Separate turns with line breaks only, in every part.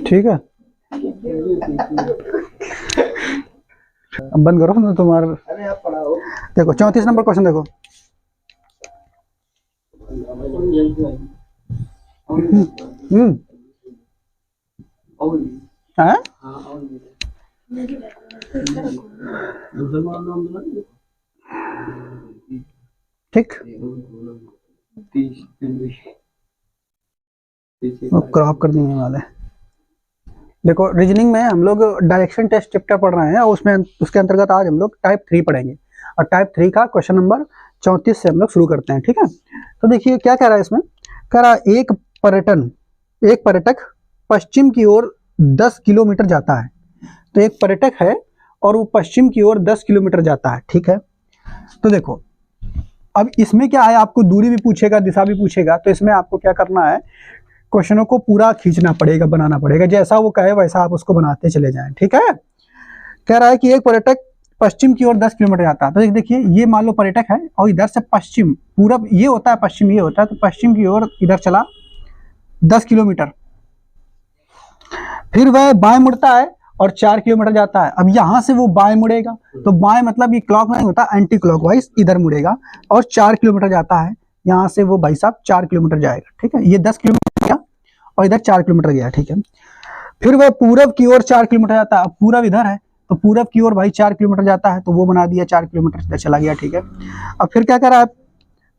ठीक है, अब बंद करो ना तुम्हारा। देखो 34 नंबर क्वेश्चन देखो। है ठीक, क्रॉप कर देने वाले। देखो रीजनिंग में हम लोग डायरेक्शन टेस्ट चैप्टर पढ़ रहे हैं और उसमें उसके अंतर्गत आज हम लोग टाइप 3 पढ़ेंगे और टाइप 3 का क्वेश्चन नंबर 34 से हम लोग शुरू करते हैं। ठीक है, तो देखिए क्या कह रहा है इसमें। कह रहा है एक पर्यटक पश्चिम की ओर 10 किलोमीटर जाता है। तो एक पर्यटक है और वो पश्चिम की ओर 10 किलोमीटर जाता है। ठीक है, तो देखो अब इसमें क्या है, आपको दूरी भी पूछेगा, दिशा भी पूछेगा, तो इसमें आपको क्या करना है, क्वेश्चनों को पूरा खींचना पड़ेगा, बनाना पड़ेगा, जैसा वो कहे वैसा आप उसको बनाते चले जाएं। ठीक है, कह रहा है कि एक पर्यटक पश्चिम की ओर 10 किलोमीटर जाता है। तो देखिए ये मान लो पर्यटक है और इधर से पश्चिम, पूरब ये होता है, पश्चिम ये होता है, तो पश्चिम की ओर इधर चला 10 किलोमीटर, फिर वह बाएं मुड़ता है और 4 किलोमीटर जाता है। अब यहां से वो बाएं मुड़ेगा, तो बाएं मतलब ये क्लॉक नहीं होता, एंटी क्लॉकवाइज इधर मुड़ेगा और 4 किलोमीटर जाता है। यहाँ से वो भाई साहब 4 किलोमीटर जाएगा। ठीक है, ये 10 किलोमीटर गया और इधर 4 किलोमीटर गया। ठीक है, फिर वह पूरब की ओर 4 किलोमीटर जाता है। अब पूरब इधर है तो पूरब की ओर भाई 4 किलोमीटर जाता है, तो वो बना दिया 4 किलोमीटर इधर चला गया। ठीक है, अब फिर क्या कर रहा है,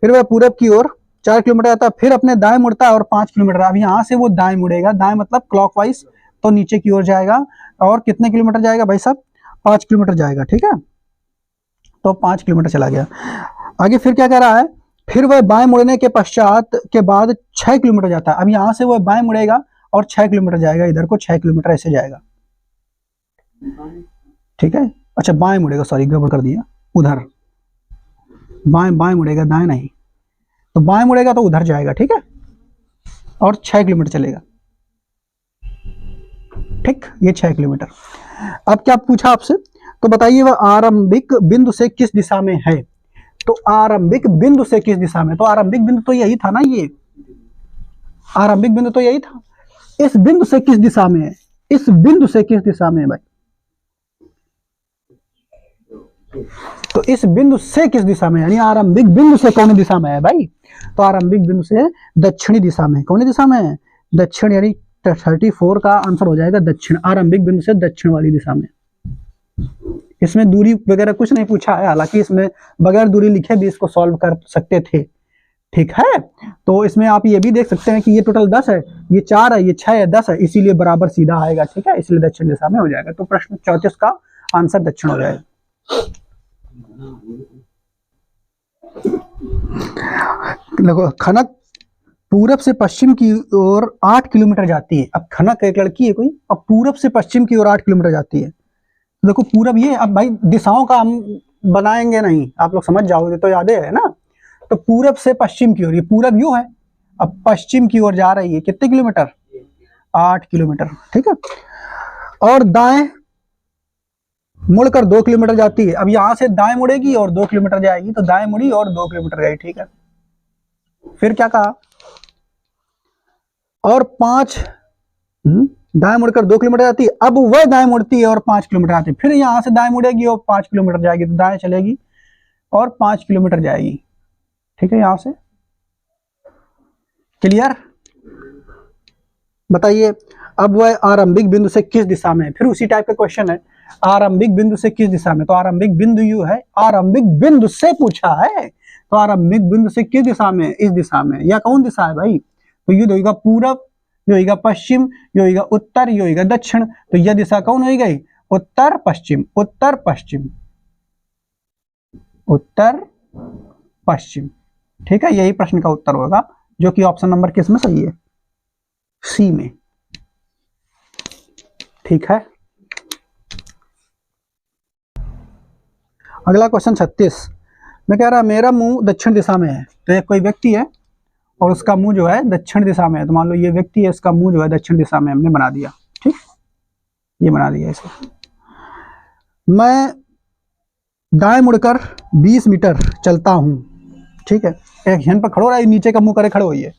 फिर वह पूरब की ओर 4 किलोमीटर जाता है, फिर अपने दाएं मुड़ता है और 5 किलोमीटर। अब यहाँ से वो दाएं मुड़ेगा, दाएं मतलब क्लॉकवाइज, तो नीचे की ओर जाएगा और कितने किलोमीटर जाएगा भाई साहब, 5 किलोमीटर जाएगा। ठीक है, तो 5 किलोमीटर चला गया। आगे फिर क्या कह रहा है, फिर वह बाएं मुड़ने के पश्चात के बाद 6 किलोमीटर जाता है। अब यहाँ से वह बाएं मुड़ेगा और 6 किलोमीटर जाएगा, इधर को 6 किलोमीटर ऐसे जाएगा। ठीक है, अच्छा बाएं मुड़ेगा, सॉरी गड़बड़ कर दिया, उधर बाएं मुड़ेगा, दाएं नहीं, तो बाएं मुड़ेगा तो उधर जाएगा। ठीक है, और 6 किलोमीटर चलेगा। ठीक, ये 6 किलोमीटर। अब क्या पूछा आपसे, तो बताइए वह आरंभिक बिंदु से किस दिशा में है। तो आरंभिक बिंदु से किस दिशा में, तो आरंभिक बिंदु तो यही था ना, ये आरंभिक बिंदु तो यही था। इस बिंदु से किस दिशा में है, इस बिंदु से किस दिशा में है भाई, तो इस बिंदु से किस दिशा में, यानी आरंभिक बिंदु से कौन दिशा में है भाई, तो आरंभिक बिंदु से दक्षिणी दिशा में। कौन दिशा में है, दक्षिण, यानी 34 का आंसर हो जाएगा दक्षिण, आरंभिक बिंदु से दक्षिण वाली दिशा में। इसमें दूरी वगैरह कुछ नहीं पूछा है, हालांकि इसमें बगैर दूरी लिखे भी इसको सॉल्व कर सकते थे। ठीक है, तो इसमें आप ये भी देख सकते हैं कि ये टोटल 10 है, ये 4 है, ये 6 है, 10 है, इसीलिए बराबर सीधा आएगा। ठीक है, इसलिए दक्षिण दिशा में हो जाएगा। तो प्रश्न 34 का आंसर दक्षिण हो जाएगा। देखो खनक पूरब से पश्चिम की ओर 8 किलोमीटर जाती है। अब खनक एक लड़की है कोई, अब पूरब से पश्चिम की ओर 8 किलोमीटर जाती है। देखो पूरब ये, अब भाई दिशाओं का हम बनाएंगे नहीं, आप लोग समझ जाओगे तो याद है ना। तो पूरब से पश्चिम की ओर, ये पूरब यू है, अब पश्चिम की ओर जा रही है, कितने किलोमीटर, 8 किलोमीटर। ठीक है, और दाएं मुड़कर 2 किलोमीटर जाती है। अब यहां से दाएं मुड़ेगी और 2 किलोमीटर जाएगी, तो दाएं मुड़ी और 2 किलोमीटर गई। ठीक है, फिर क्या कहा, और 5 दाएं मुड़कर 2 किलोमीटर जाती है। अब वह दाएं मुड़ती है और 5 किलोमीटर आती है, फिर यहां से दाएं मुड़ेगी और 5 किलोमीटर जाएगी, तो दाएं चलेगी और 5 किलोमीटर जाएगी। ठीक है, यहां से क्लियर। बताइए अब वह आरंभिक बिंदु से किस दिशा में है, फिर उसी टाइप का क्वेश्चन है, आरंभिक बिंदु से किस दिशा में, तो आरंभिक बिंदु यू है, आरंभिक बिंदु से पूछा है, तो आरंभिक बिंदु से किस दिशा में, इस दिशा में। या कौन दिशा है भाई, तो ये होगा पूरब, ये होगा पश्चिम, ये होगा उत्तर, ये होगा दक्षिण। तो यह दिशा कौन हो गई, उत्तर पश्चिम, उत्तर पश्चिम, उत्तर पश्चिम। ठीक है, यही प्रश्न का उत्तर होगा, जो कि ऑप्शन नंबर किस में सही है, सी में। ठीक है, अगला क्वेश्चन 36 में कह रहा है मेरा मुंह दक्षिण दिशा में है। तो एक कोई व्यक्ति है और उसका मुंह जो है दक्षिण दिशा में है, तो मान लो ये व्यक्ति है, इसका मुंह जो है दक्षिण दिशा में हमने बना दिया। ठीक, ये बना दिया इसे। मैं दाएं मुड़कर 20 मीटर चलता हूं। ठीक है, एक यहीं पर खड़ो रहा, नीचे का मुंह करे खड़े होइए,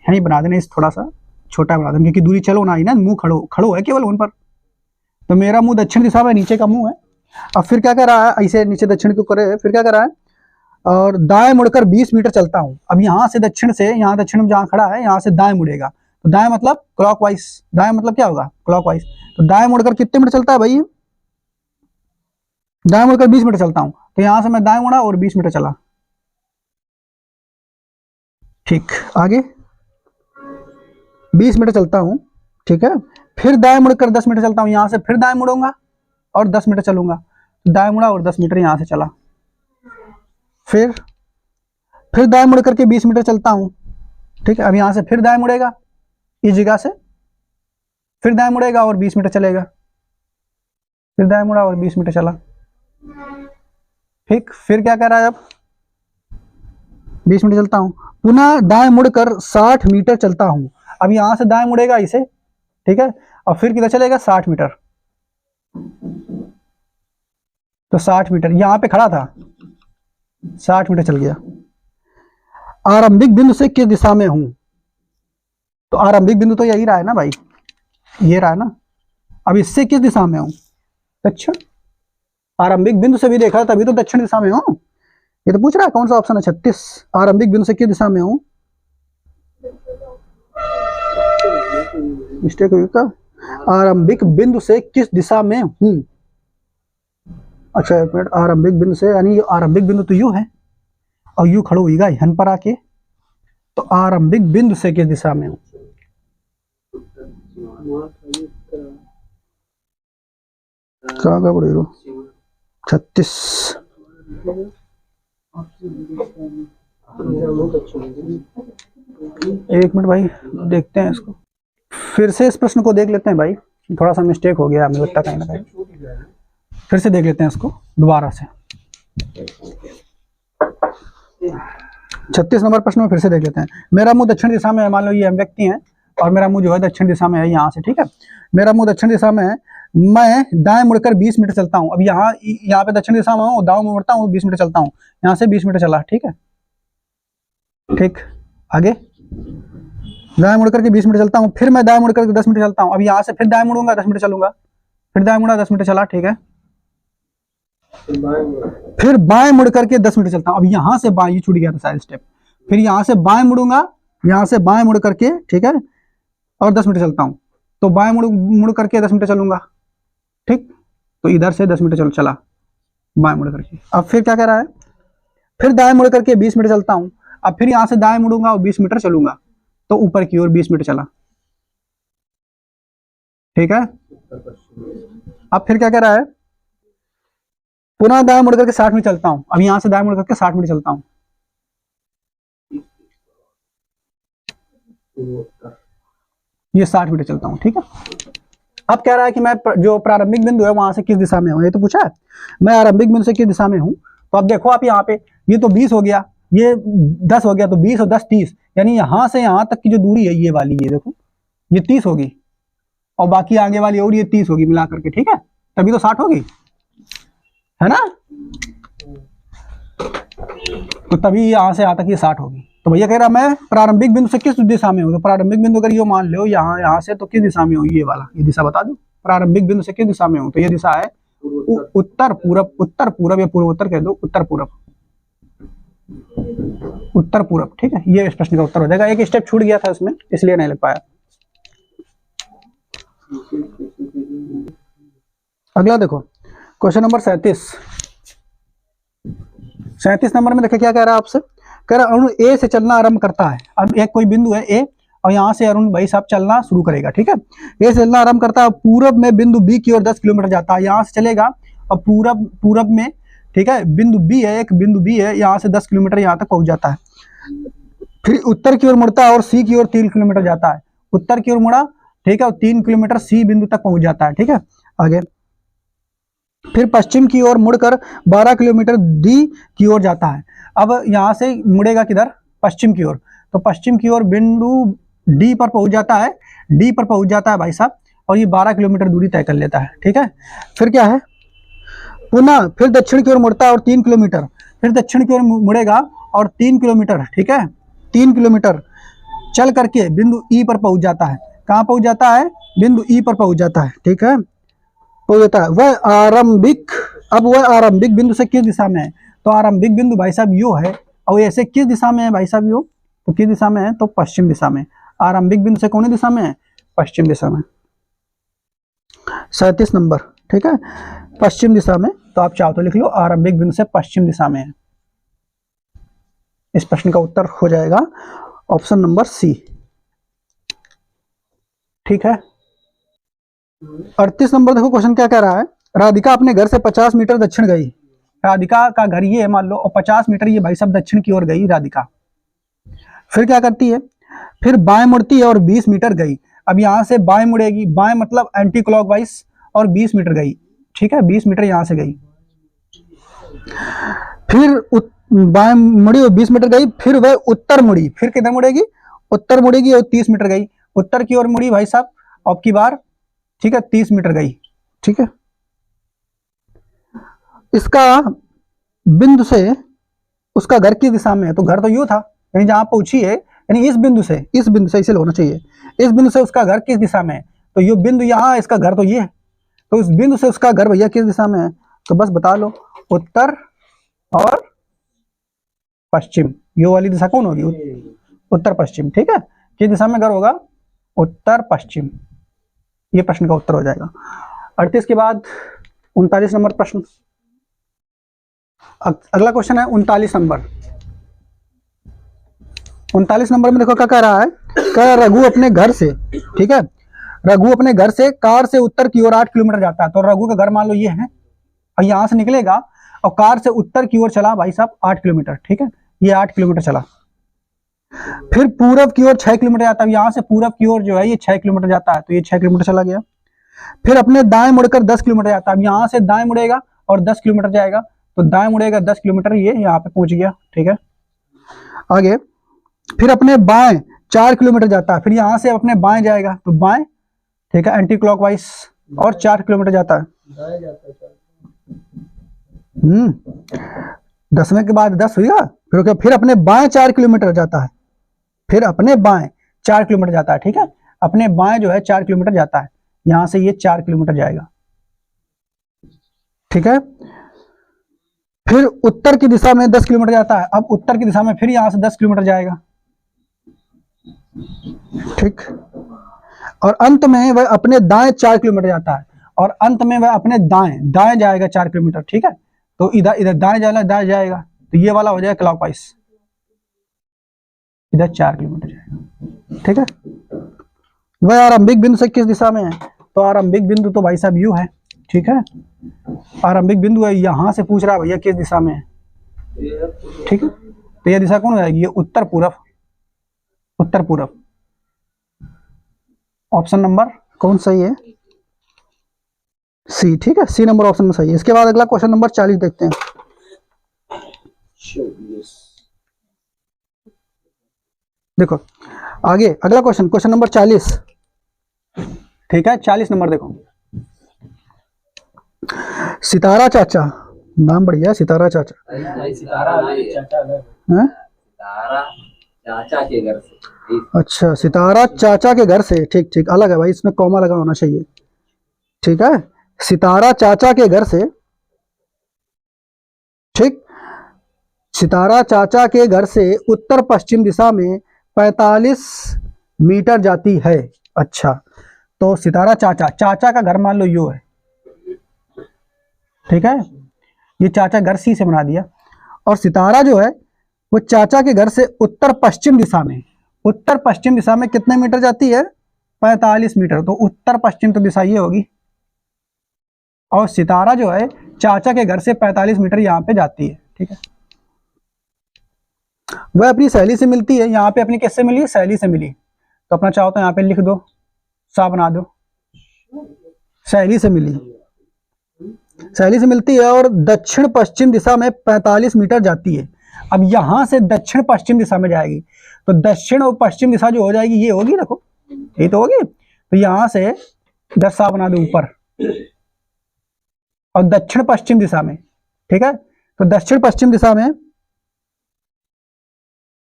यहीं बना देना इस थोड़ा सा, छोटा बना दें, क्योंकि दूरी चलो ना ही ना, मुंह खड़ो खड़ो है केवल उन पर। तो मेरा मुंह दक्षिण दिशा में, नीचे का मुंह है। अब फिर क्या कर रहा है, ऐसे नीचे दक्षिण को करे, फिर क्या कर रहा है, और दाएं मुड़कर 20 मीटर चलता हूँ। अब यहाँ से दक्षिण से, यहाँ दक्षिण में जहाँ खड़ा है, यहाँ से दाएं मुड़ेगा। तो दाएं मतलब क्लॉकवाइज, दाएं मतलब क्या होगा, क्लॉकवाइज। तो दाएं मुड़कर कितने मीटर चलता है भाई, दाएं मुड़कर 20 मीटर चलता हूँ। तो यहाँ से मैं दाएं मुड़ा और 20 मीटर चला। ठीक, आगे 20 मीटर चलता हूँ, ठीक है। फिर दाएं मुड़कर 10 मीटर चलता हूँ, यहाँ से फिर दाएं मुड़ूंगा और 10 मीटर चलूंगा। दाएं मुड़ा और 10 मीटर यहाँ से चला। फिर दाएं मुड़ करके 20 मीटर चलता हूँ, ठीक है। अब यहाँ से फिर दाएं मुड़ेगा, इस जगह से फिर दाएं मुड़ेगा और 20 मीटर चलेगा। फिर दाएं मुड़ा और 20 मीटर चला। ठीक, फिर क्या कर रहा है, अब 20 मीटर चलता हूँ, पुनः दाएं मुड़कर 60 मीटर चलता हूँ। अब यहाँ से दाएं मुड़ेगा इसे, ठीक है, और फिर किधर चलेगा, 60 मीटर। तो 60 मीटर यहाँ पे खड़ा था, 60 मीटर चल गया। आरंभिक बिंदु से किस दिशा में हूं, तो आरंभिक बिंदु तो यही रहा है ना भाई, ये रहा है ना। अब इससे किस दिशा में हूं, दक्षिण। आरंभिक बिंदु से भी देखा तभी तो दक्षिण दिशा में हूं। ये तो पूछ रहा है कौन सा ऑप्शन है, 36। आरंभिक बिंदु से किस दिशा में हूं, मिस्टेक हुई का, आरंभिक बिंदु से किस दिशा में हूं। अच्छा एक मिनट, आरंभिक बिंदु से, यानी आरंभिक बिंदु तो यू है और यू खड़ो होगा यहाँ पर आके। तो आरंभिक बिंदु से किस दिशा में हूं, क्या पड़े 36। एक मिनट भाई, देखते हैं इसको, फिर से इस प्रश्न को देख लेते हैं भाई, थोड़ा सा मिस्टेक हो गया हमें लगता कहीं ना कहीं। फिर से देख लेते हैं इसको दोबारा से, 36 नंबर प्रश्न में फिर से देख लेते हैं। मेरा मुंह दक्षिण दिशा में है, मान लो ये हम व्यक्ति हैं और मेरा मुंह जो है दक्षिण दिशा में है यहाँ से, ठीक है। मेरा मुंह दक्षिण दिशा में है, मैं दाएं मुड़कर 20 मीटर चलता हूँ। अब यहाँ पे दक्षिण दिशा में हूँ, दाएं मुड़ता हूँ, 20 मीटर चलता हूँ, यहाँ से 20 मीटर चला, ठीक है। ठीक, आगे दाएं मुड़कर के 20 मीटर चलता हूँ, फिर मैं दाएं मुड़कर के 10 मीटर चलता हूँ। अब यहाँ से फिर दाएं मुड़ूंगा, 10 मीटर चलूंगा, फिर दाएं मुड़ा 10 मीटर चला, ठीक है। फिर बाएं मुड़ करके 10 मीटर चलता हूँ। अब यहाँ से बाएं, ये छूट गया था साइड स्टेप। फिर यहाँ से बाएं मुड़ूंगा, यहाँ से बाएं मुड़ करके, ठीक है, और 10 मीटर चलता हूँ। तो बाएं मुड़ करके 10 मीटर चलूंगा, ठीक। तो इधर से 10 मीटर चला बाएं मुड़ करके। अब फिर क्या कह रहा है, फिर दाएं मुड़ करके 20 मीटर चलता हूँ। अब फिर यहाँ से दाएं मुड़ूंगा और 20 मीटर चलूंगा, तो ऊपर की ओर 20 मीटर चला, ठीक है। अब फिर क्या कह रहा है, पुनः दाएं मुड़ करके 60 मीटर चलता हूं। अब यहां से दाएं मुड़ करके 60 मीटर चलता हूं, ये 60 मीटर चलता हूं, ठीक है। अब कह रहा है कि मैं जो प्रारंभिक बिंदु है वहां से किस दिशा में हूं, ये तो पूछा है। मैं आरंभिक बिंदु से किस दिशा में हूं, तो अब देखो आप यहाँ पे, ये तो 20 हो गया, ये 10 हो गया, तो 20 और 10 30, यानी यहां से यहां तक की जो दूरी है ये वाली, ये देखो ये 30 होगी और बाकी आगे वाली और ये 30 होगी मिला करके, ठीक है। तभी तो 60 होगी, है ना। तो तभी यहां से यहां तक ये 60 होगी। तो भैया कह रहा मैं प्रारंभिक बिंदु से किस दिशा में हूं, तो प्रारंभिक बिंदु अगर ये मान लो यहाँ से, तो किस दिशा में हूं, ये वाला, ये दिशा बता दो। प्रारंभिक बिंदु से किस दिशा में हूं, तो ये दिशा है उत्तर पूरब, उत्तर पूरब या पूर्वोत्तर कह दो, उत्तर पूरब, उत्तर पूरब, ठीक है। ये इस प्रश्न का उत्तर हो जाएगा। एक स्टेप छूट गया था इसमें, इसलिए नहीं लग पाया। अगला देखो क्वेश्चन नंबर 37 नंबर में देखिए क्या कह रहा है आपसे, कह रहा अरुण ए से चलना आरंभ करता है। अब एक कोई बिंदु है ए और यहाँ से अरुण भाई साहब चलना शुरू करेगा, ठीक है। ए से चलना आरंभ करता है, पूरब में बिंदु बी की ओर 10 किलोमीटर जाता है, यहाँ से चलेगा और पूरब में, ठीक है, बिंदु बी है, एक बिंदु बी है, यहाँ से 10 किलोमीटर यहाँ तक पहुंच जाता है। फिर उत्तर की ओर मुड़ता है और सी की ओर 3 किलोमीटर जाता है, उत्तर की ओर मुड़ा, ठीक है, और 3 किलोमीटर सी बिंदु तक पहुंच जाता है, ठीक है। आगे फिर पश्चिम की ओर मुड़कर 12 किलोमीटर डी की ओर जाता है। अब यहाँ से मुड़ेगा किधर, पश्चिम की ओर, तो पश्चिम की ओर बिंदु डी पर पहुंच जाता है, डी पर पहुंच जाता है भाई साहब, और ये 12 किलोमीटर दूरी तय कर लेता है, ठीक है। फिर क्या है, पुनः फिर दक्षिण की ओर मुड़ता है और 3 किलोमीटर, फिर दक्षिण की ओर मुड़ेगा और 3 किलोमीटर, ठीक है, 3 किलोमीटर चल करके बिंदु ई पर पहुंच जाता है। कहाँ पहुंच जाता है? बिंदु ई पर पहुंच जाता है, ठीक है, पहुंच जाता है। वह आरंभिक, अब वह आरंभिक बिंदु से किस दिशा में है? तो आरंभिक बिंदु भाई साहब यू है, और ऐसे किस दिशा में है भाई साहब यू? तो किस दिशा में है? तो पश्चिम दिशा में। आरंभिक बिंदु से कौन दिशा में है? पश्चिम दिशा में। 37 नंबर, ठीक है, पश्चिम दिशा में। तो आप चाहो तो लिख लो आरंभिक बिंदु से पश्चिम दिशा में है। इस प्रश्न का उत्तर हो जाएगा ऑप्शन नंबर सी, ठीक है। 38 नंबर देखो क्वेश्चन क्या कह रहा है। राधिका अपने घर से 50 मीटर दक्षिण गई। राधिका का घर ये है मान लो, और 50 मीटर ये भाई साहब दक्षिण की ओर गई राधिका। फिर क्या करती है? फिर बाएं मुड़ती है और 20 मीटर गई। अब यहां से बाएं मुड़ेगी, बाएं मतलब एंटी क्लॉकवाइज, और 20 मीटर गई, ठीक है, 20 मीटर यहां से गई। फिर बाएं मुड़ी और 20 मीटर गई, फिर वह उत्तर मुड़ी। फिर किधर मुड़ेगी? उत्तर मुड़ेगी और 30 मीटर गई। उत्तर की ओर मुड़ी भाई साहब अब की बार, ठीक है, 30 मीटर गई, ठीक है। इसका बिंदु से उसका घर किस दिशा में है? तो घर तो यू था, यानी जहां पहुंची है, यानी इस बिंदु से इसे होना चाहिए। इस बिंदु से उसका घर किस दिशा में है? तो ये बिंदु यहाँ, इसका घर तो ये है, तो इस बिंदु से उसका घर भैया किस दिशा में है? तो बस बता लो, उत्तर और पश्चिम। ये वाली दिशा कौन होगी? उत्तर पश्चिम, ठीक है। किस दिशा में घर होगा? उत्तर पश्चिम। ये प्रश्न का उत्तर हो जाएगा। 38 के बाद 39 नंबर प्रश्न। अगला क्वेश्चन है 39 नंबर। 39 नंबर में देखो क्या कह रहा है। कह रघु अपने घर से, ठीक है, रघु अपने घर से कार से उत्तर की ओर 8 किलोमीटर जाता है। तो रघु का घर मान लो ये है, और यहां से निकलेगा और कार से उत्तर की ओर चला भाई साहब 8 किलोमीटर, ठीक है, ये 8 किलोमीटर चला। फिर पूरब की ओर 6 किलोमीटर जाता है। यहां से पूरब की ओर जो है ये 6 किलोमीटर जाता है, तो ये 6 किलोमीटर चला गया। फिर अपने दाएं मुड़कर 10 किलोमीटर जाता है। अब यहां से दाएं मुड़ेगा और 10 किलोमीटर जाएगा, तो दाएं मुड़ेगा 10 किलोमीटर, ये यहाँ पे पहुंच गया, ठीक है। आगे फिर अपने बाएं 4 किलोमीटर जाता है। फिर यहां से अपने बाएं जाएगा, तो बाएं, ठीक है, एंटी क्लॉकवाइज, और 4 किलोमीटर जाता है। 10वें के बाद 10 हुआ। फिर अपने बाएं 4 किलोमीटर जाता है। फिर अपने बाएं 4 किलोमीटर जाता है, ठीक है, अपने बाएं जो है 4 किलोमीटर जाता है। यहां से ये 4 किलोमीटर जाएगा, ठीक है। फिर उत्तर की दिशा में 10 किलोमीटर जाता है। अब उत्तर की दिशा में फिर यहां से 10 किलोमीटर जाएगा, ठीक। और अंत में वह अपने दाएं 4 किलोमीटर जाता है, और अंत में वह अपने दाएं जाएगा 4 किलोमीटर, ठीक है। तो इधर दाएं जाएगा, तो ये वाला हो जाएगा क्लॉकवाइज, इधर 4 किलोमीटर जाएगा, ठीक है। वह आरंभिक बिंदु से किस दिशा में है? तो आरंभिक बिंदु तो भाई साहब यू है, ठीक है, आरंभिक बिंदु है, यहां से पूछ रहा है भैया किस दिशा में है, ठीक है। तो यह दिशा कौन हो जाएगी? ये उत्तर पूरब, उत्तर पूरब। ऑप्शन नंबर कौन सही है? सी, ठीक है, सी नंबर ऑप्शन में सही है। इसके बाद अगला क्वेश्चन नंबर 40 देखते हैं। देखो आगे अगला क्वेश्चन नंबर 40, ठीक है, 40 नंबर देखो। सितारा चाचा, नाम बढ़िया, सितारा चाचा।
चाचा के घर से।
अच्छा, सितारा चाचा के घर से, ठीक ठीक, अलग है भाई, इसमें कॉमा लगा होना चाहिए, ठीक है। सितारा चाचा के घर से, ठीक, सितारा चाचा के घर से उत्तर पश्चिम दिशा में 45 मीटर जाती है। अच्छा, तो सितारा चाचा का घर मान लो यू है, ठीक है, ये चाचा घर सी से बना दिया। और सितारा जो है वो चाचा के घर से उत्तर पश्चिम दिशा में कितने मीटर जाती है? 45 मीटर। तो उत्तर पश्चिम तो दिशा ये होगी, और सितारा जो है चाचा के घर से 45 मीटर यहाँ पे जाती है, ठीक है। वह अपनी सहेली से मिलती है। यहाँ पे अपनी किससे मिली? सहेली से मिली। तो अपना चाहो तो यहाँ पे लिख दो, सा बना दो, सहेली से मिली, सहेली से मिलती है, और दक्षिण पश्चिम दिशा में 45 मीटर जाती है। अब यहां से दक्षिण पश्चिम दिशा में जाएगी, तो दक्षिण और पश्चिम दिशा जो हो जाएगी ये होगी, देखो ये तो होगी। तो यहां से 10 सा बना दो ऊपर, और दक्षिण पश्चिम दिशा में, ठीक है। तो दक्षिण पश्चिम दिशा में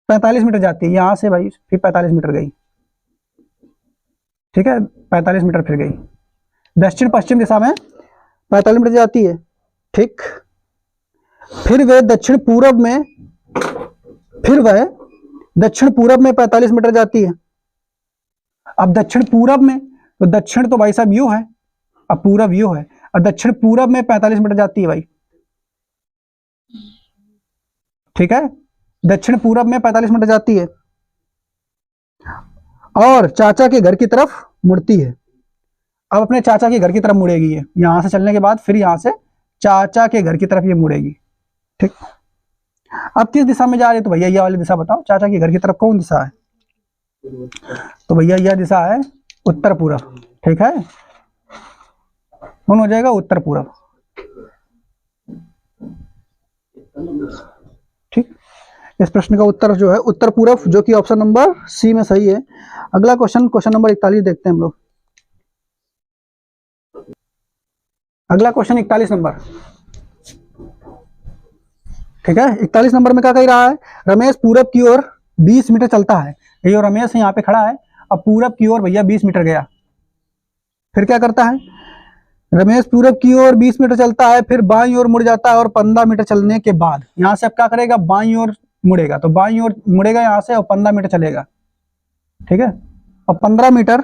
45 मीटर जाती है यहाँ से भाई, फिर 45 मीटर गई, ठीक है, 45 मीटर फिर गई, दक्षिण पश्चिम दिशा में 45 मीटर जाती है, ठीक। फिर वह दक्षिण पूरब में 45 मीटर जाती है। अब दक्षिण पूरब में, तो दक्षिण तो भाई साहब यू है, अब पूरब यू है, और दक्षिण पूरब में 45 मीटर जाती है भाई, ठीक है, दक्षिण पूरब में 45 मीटर जाती है और चाचा के घर की तरफ मुड़ती है। अब अपने चाचा के घर की तरफ मुड़ेगी ये, यहां से चलने के बाद फिर यहां से चाचा के घर की तरफ ये मुड़ेगी, ठीक। अब किस दिशा में जा रही है, तो भैया ये वाली दिशा बताओ, चाचा के घर की तरफ कौन दिशा है, तो भैया यह दिशा है उत्तर पूरब, ठीक है, कौन हो जाएगा, उत्तर पूरब, ठीक। इस प्रश्न का उत्तर जो है उत्तर पूरब, जो कि ऑप्शन नंबर सी में सही है। अगला क्वेश्चन, क्वेश्चन नंबर 41 देखते हैं हम लोग। अगला क्वेश्चन 41 नंबर, ठीक है। 41 नंबर में क्या कह रहा है, रमेश पूरब की ओर 20 मीटर चलता है, ये रमेश यहाँ पे खड़ा है, अब पूरब की ओर भैया 20 मीटर गया, फिर क्या करता है, रमेश पूरब की ओर 20 मीटर चलता है, फिर बाईं ओर मुड़ जाता है और 15 मीटर चलने के बाद यहाँ से अब क्या करेगा, बाईं ओर मुड़ेगा, तो बाईं ओर मुड़ेगा यहाँ से और 15 मीटर चलेगा, ठीक है, और 15 मीटर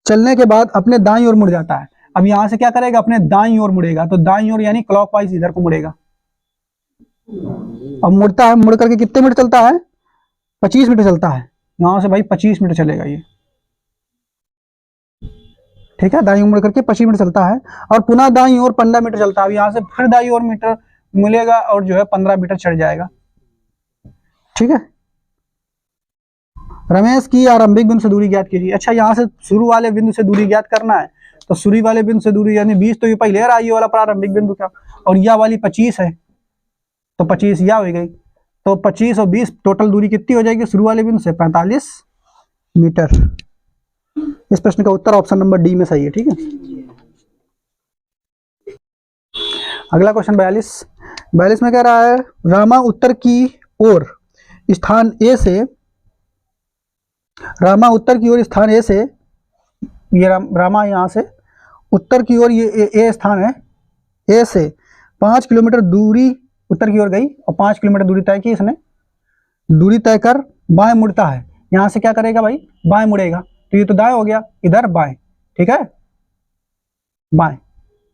चलने के बाद अपने दाईं ओर मुड़ जाता है। अब यहाँ से क्या करेगा, अपने दाईं ओर मुड़ेगा, तो दाईं ओर यानी क्लॉकवाइज इधर को मुड़ेगा। अब मुड़ता है, मुड़ करके कितने मीटर चलता है, 25 मीटर चलता है, यहाँ से भाई 25 मीटर चलेगा ये, ठीक है, दाईं ओर मुड़ करके 25 मीटर चलता है और पुनः दाईं ओर 15 मीटर चलता है। अब यहाँ से फिर दाईं ओर मीटर मिलेगा और जो है 15 मीटर चढ़ जाएगा, ठीक है। रमेश की आरंभिक बिंदु से दूरी ज्ञात कीजिए। अच्छा, यहाँ से शुरू वाले बिंदु से दूरी ज्ञात करना है, तो शुरू वाले बिंदु से दूरी यानी 20 तो ये पहले रहा, ये वाला प्रारंभिक बिंदु का, और यह वाली 25 है, तो 25 यह हो गई, तो 25 और 20 टोटल दूरी कितनी हो जाएगी शुरू वाले बिंदु से, 45 मीटर। इस प्रश्न का उत्तर ऑप्शन नंबर डी में सही है, ठीक है। अगला क्वेश्चन 42 में कह रहा है, रामा उत्तर की ओर स्थान ए से, रामा उत्तर की ओर स्थान ए से, ये रामा यहाँ से उत्तर की ओर ये ए स्थान है, ए से 5 किलोमीटर दूरी उत्तर की ओर गई और 5 किलोमीटर दूरी तय की इसने, दूरी तय कर बाएं मुड़ता है। यहाँ से क्या करेगा भाई, बाएं मुड़ेगा, तो ये तो दाएं हो गया, इधर बाएं, ठीक है, बाएं,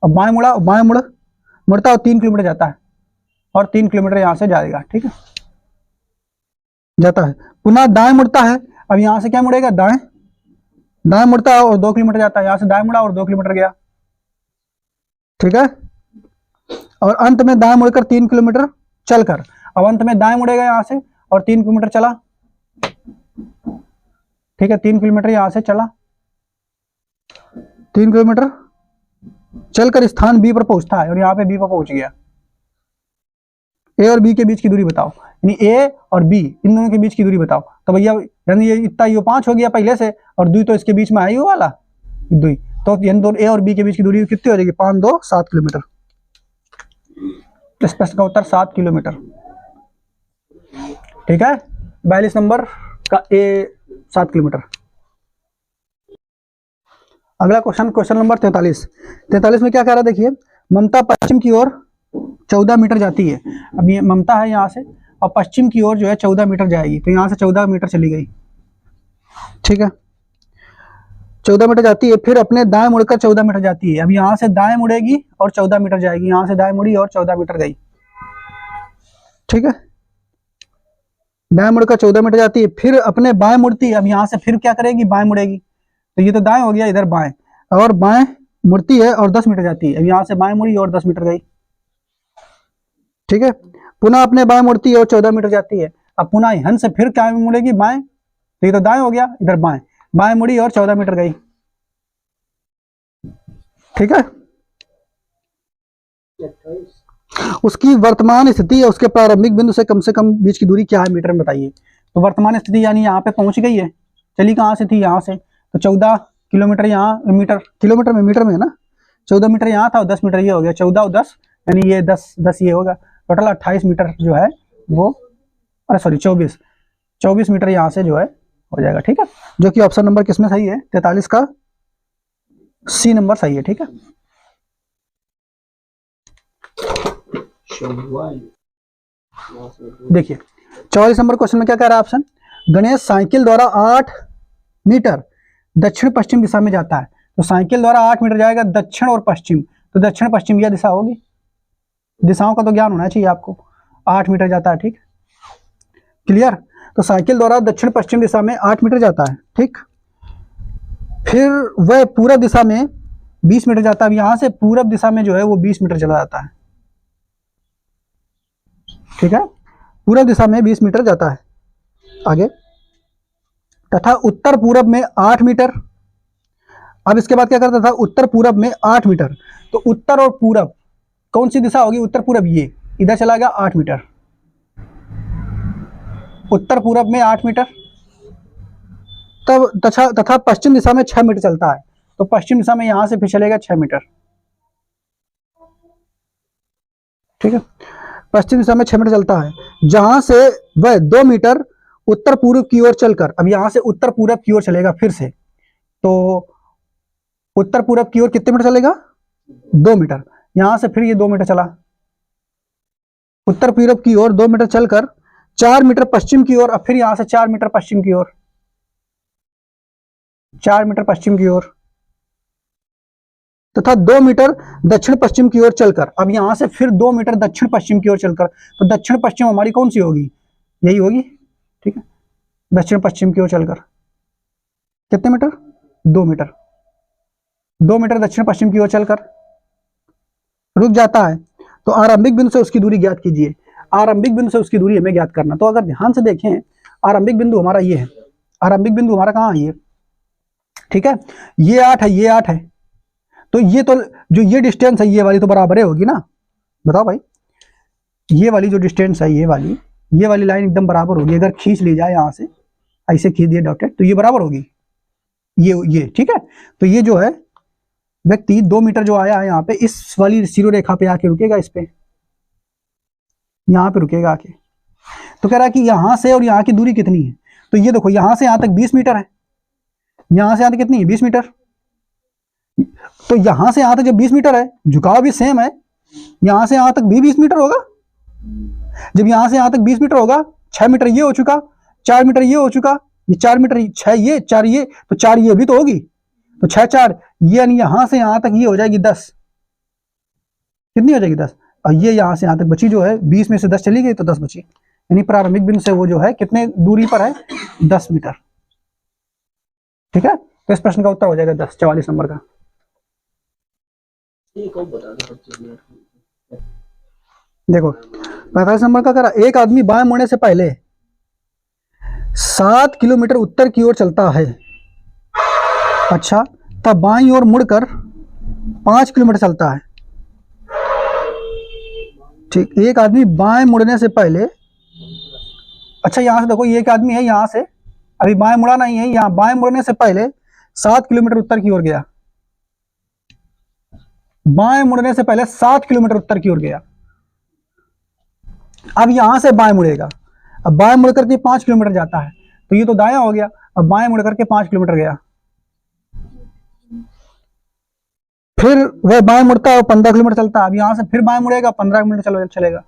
अब बाएं मुड़ा, बाएं मुड़ता और 3 किलोमीटर जाता है और 3 किलोमीटर यहाँ से जाएगा, ठीक है, जाता है। पुनः दाएं मुड़ता है, अब यहाँ से क्या मुड़ेगा, दाएं, दाएं मुड़ता है और 2 किलोमीटर जाता है, यहाँ से दाएं मुड़ा और 2 किलोमीटर गया, ठीक है, और अंत में दाएं मुड़कर 3 किलोमीटर चलकर, अब अंत में दाएं मुड़ेगा यहाँ से और 3 किलोमीटर चला, ठीक है, 3 किलोमीटर यहाँ से चला, 3 किलोमीटर चलकर स्थान बी पर पहुंचता है और यहाँ पे बी पर पहुंच गया। ए और बी के बीच की दूरी बताओ, यानी ए और बी इन दोनों के बीच की दूरी बताओ, तो भैया यानी ये इतना, ये 5 हो गया पहले से और 2 तो इसके बीच में आई वाला 2, तो यानी दोनों ए और बी के बीच की दूरी कितनी हो जाएगी, 5 2 7 किलोमीटर। इस प्रश्न का उत्तर 7 किलोमीटर, ठीक है। 42 नंबर का ए 7 किलोमीटर। अगला क्वेश्चन, क्वेश्चन नंबर 43 में क्या कह रहा है, देखिए, ममता पश्चिम की ओर 14 मीटर जाती है। अब ये ममता है यहाँ से और पश्चिम की ओर जो है 14 मीटर जाएगी, तो यहाँ से 14 मीटर चली गई, ठीक है, 14 मीटर जाती है, फिर अपने दाएं मुड़कर 14 मीटर जाती है। अब यहाँ से दाएं मुड़ेगी और 14 मीटर जाएगी, यहाँ से दाएं मुड़ी और 14 मीटर गई, ठीक है, दाएं मुड़कर 14 मीटर जाती है, फिर अपने बाएं मुड़ती है। अब यहाँ से फिर क्या करेगी, बाएं मुड़ेगी, तो ये तो दाएं हो गया, इधर बाएं, और बाएं मुड़ती है और 10 मीटर जाती है। अब यहाँ से बाएं मुड़ी और 10 मीटर गई, ठीक है, पुनः अपने बाएं मुड़ती है और 14 मीटर जाती है। अब पुनः यहाँ से फिर क्या मुड़ेगी, बाएं, तो ये तो दाएं हो गया, इधर बाएं, बाएं मुड़ी और 14 मीटर गई, ठीक है। उसकी वर्तमान स्थिति या उसके प्रारंभिक बिंदु से कम बीच की दूरी क्या है, मीटर में बताइए। तो वर्तमान स्थिति यानी यहाँ पे पहुंच गई है, चली कहाँ से थी, यहाँ से, तो 14 किलोमीटर यहाँ, मीटर किलोमीटर में, मीटर में है ना, 14 मीटर यहाँ था और 10 मीटर ये हो गया, 14 और 10 यानी ये 10 ये होगा, टोटल 28 मीटर जो है वो अरे सॉरी 24 मीटर यहाँ से जो है हो जाएगा, ठीक है, जो कि ऑप्शन नंबर किसमें सही है, 43 का सी नंबर सही है, ठीक है। देखिए 44 नंबर क्वेश्चन में क्या कह रहा है ऑप्शन, गणेश साइकिल द्वारा 8 मीटर दक्षिण पश्चिम दिशा में जाता है। तो साइकिल द्वारा 8 मीटर जाएगा दक्षिण और पश्चिम, तो दक्षिण पश्चिम यह दिशा होगी। दिशाओं का तो ज्ञान होना चाहिए आपको। 8 मीटर जाता है, ठीक, क्लियर। तो साइकिल द्वारा दक्षिण पश्चिम दिशा में 8 मीटर जाता है, ठीक। फिर वह पूरब दिशा में 20 मीटर जाता है। अब यहां से पूरब दिशा में जो है वो 20 मीटर चला जाता है, ठीक है, पूरब दिशा में 20 मीटर जाता है आगे। तथा उत्तर पूरब में 8 मीटर। अब इसके बाद क्या करता था, उत्तर पूरब में 8 मीटर। तो उत्तर और पूरब कौन सी दिशा होगी, उत्तर पूरब, ये इधर चला गया 8 मीटर, उत्तर पूरब में 8 मीटर। तब तथा पश्चिम दिशा में 6 मीटर चलता है। तो पश्चिम दिशा में यहां से फिर चलेगा 6 मीटर, ठीक है, पश्चिम दिशा में 6 मीटर चलता है, जहां से वह 2 मीटर उत्तर पूर्व की ओर चलकर, अब यहां से उत्तर पूरब की ओर चलेगा फिर से। तो उत्तर पूरब की ओर कितने मीटर चलेगा, 2 मीटर। यहां से फिर ये 2 मीटर चला, उत्तर पूरब की ओर 2 मीटर चलकर 4 मीटर पश्चिम की ओर। अब फिर यहां से 4 मीटर पश्चिम की ओर, 4 मीटर पश्चिम की ओर, तथा 2 मीटर दक्षिण पश्चिम की ओर चलकर। अब यहां से फिर 2 मीटर दक्षिण पश्चिम की ओर चलकर। तो दक्षिण पश्चिम हमारी कौन सी होगी, यही होगी, ठीक है, दक्षिण पश्चिम की ओर चलकर कितने मीटर, 2 मीटर, 2 मीटर दक्षिण पश्चिम की ओर चलकर रुक जाता है। तो आरंभिक बिंदु से उसकी दूरी ज्ञात कीजिए। आरंभिक बिंदु से उसकी दूरी हमें ज्ञात करना। तो अगर ध्यान से देखें, आरंभिक बिंदु हमारा ये है, आरंभिक बिंदु हमारा कहाँ है, ये, ठीक है, ये 8 है, ये 8 है। तो ये तो जो ये डिस्टेंस है ये वाली तो बराबर है होगी ना, बताओ भाई, ये वाली जो डिस्टेंस है ये वाली लाइन एकदम बराबर होगी। अगर खींच ली जाए यहाँ से, ऐसे खींच दिए डॉटेड, तो ये बराबर होगी ये, ठीक है। तो ये जो है व्यक्ति 2 मीटर जो आया है यहाँ पे, इस वाली सीरो रेखा पे आके रुकेगा, इस पे यहाँ पे रुकेगा आके। तो कह रहा है कि यहाँ से और यहाँ की दूरी कितनी है। तो ये देखो यहाँ से यहाँ तक 20 मीटर है, यहाँ से यहाँ तक कितनी है, 20 मीटर। तो यहाँ से यहाँ तक जब 20 मीटर है, झुकाव भी सेम है, यहाँ से यहाँ तक भी 20 मीटर होगा। जब यहाँ से यहाँ तक 20 मीटर होगा, 6 मीटर ये हो चुका, 4 मीटर ये हो चुका, ये 4 मीटर, 6 ये, 4 ये, तो 4 ये भी तो होगी। तो 6 4 ये, यानी यहाँ से यहाँ तक ये हो जाएगी 10, कितनी हो जाएगी 10। और ये यहाँ से यहाँ तक बची जो है, 20 में से 10 चली गई तो 10 बची। यानी प्रारंभिक बिंदु से वो जो है कितने दूरी पर है, 10 मीटर, ठीक है। तो इस प्रश्न का उत्तर हो जाएगा 10, 44 नंबर का। देखो 45 नंबर का करा, एक आदमी बाएं मुड़ने से पहले 7 किलोमीटर उत्तर की ओर चलता है। अच्छा, तब बाईं ओर मुड़कर 5 किलोमीटर चलता है, ठीक। एक आदमी बाएं मुड़ने से पहले, अच्छा यहां से देखो, ये एक आदमी है, यहां से अभी बाएं मुड़ा नहीं है, यहां बाएं मुड़ने से पहले 7 किलोमीटर उत्तर की ओर गया, बाएं मुड़ने से पहले 7 किलोमीटर उत्तर की ओर गया। अब यहां से बाएं मुड़ेगा, अब बाएं मुड़ करके 5 किलोमीटर जाता है, तो ये तो दायां हो गया। अब बाएं मुड़ करके 5 किलोमीटर गया, फिर वह बाएं मुड़ता है, 15 किलोमीटर चलता है। अब यहां से फिर बाएं मुड़ेगा, 15 किलोमीटर चलेगा,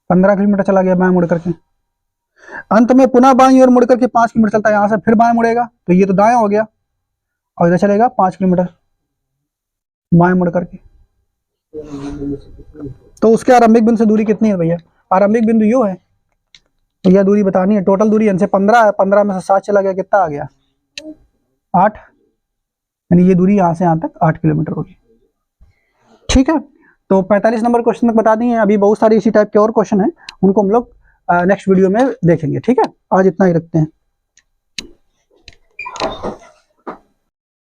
15 किलोमीटर चला गया बाएं मुड़ करके। अंत में पुनः बाईं ओर मुड़ करके 5 किलोमीटर चलता है, यहां से फिर बाएं मुड़ेगा, तो ये तो दायां हो गया, और इधर चलेगा 5 किलोमीटर बाएं मुड़ करके। तो उसके आरंभिक बिंदु से दूरी कितनी है भैया, आरंभिक बिंदु यो है, तो यह दूरी बतानी है। टोटल दूरी इनसे 15 है, 15 में से 7 चला गया, कितना आ गया, 8, यानी ये दूरी यहाँ से यहाँ तक 8 किलोमीटर होगी, ठीक है। तो 45 नंबर क्वेश्चन तक बता दिए। अभी बहुत सारे इसी टाइप के और क्वेश्चन हैं, उनको हम लोग नेक्स्ट वीडियो में देखेंगे, ठीक है। आज इतना ही रखते हैं।